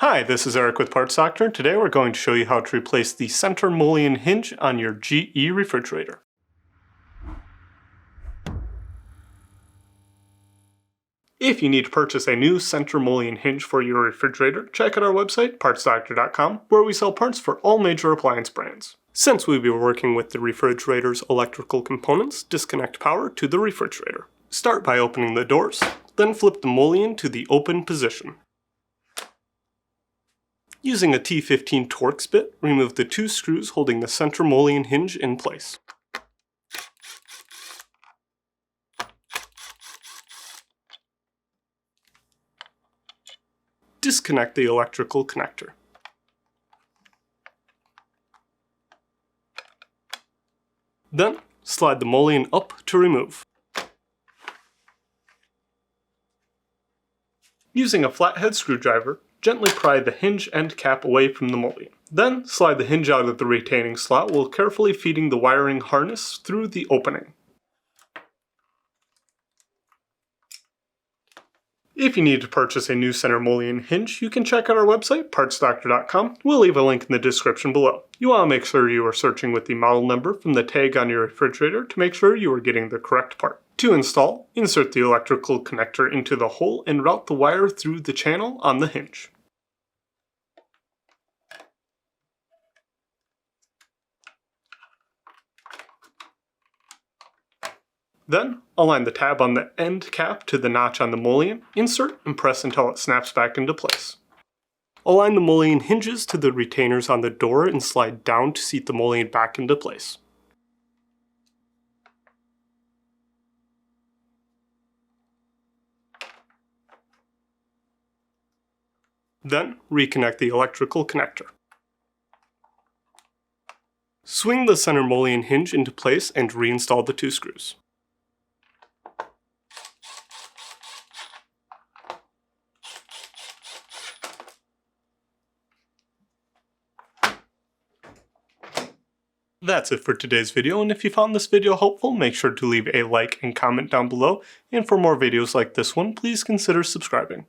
Hi, this is Eric with Parts Doctor. Today we're going to show you how to replace the center mullion hinge on your GE refrigerator. If you need to purchase a new center mullion hinge for your refrigerator, check out our website, partsdoctor.com, where we sell parts for all major appliance brands. Since we'll be working with the refrigerator's electrical components, disconnect power to the refrigerator. Start by opening the doors, then flip the mullion to the open position. Using a T15 Torx bit, remove the two screws holding the center mullion hinge in place. Disconnect the electrical connector. Then, slide the mullion up to remove. Using a flathead screwdriver, gently pry the hinge end cap away from the mullion. Then, slide the hinge out of the retaining slot while carefully feeding the wiring harness through the opening. If you need to purchase a new center mullion hinge, you can check out our website, partsdoctor.com. We'll leave a link in the description below. You want to make sure you are searching with the model number from the tag on your refrigerator to make sure you are getting the correct part. To install, insert the electrical connector into the hole and route the wire through the channel on the hinge. Then, align the tab on the end cap to the notch on the mullion, insert and press until it snaps back into place. Align the mullion hinges to the retainers on the door and slide down to seat the mullion back into place. Then, reconnect the electrical connector. Swing the center mullion hinge into place and reinstall the two screws. That's it for today's video, and if you found this video helpful, make sure to leave a like and comment down below, and for more videos like this one, please consider subscribing.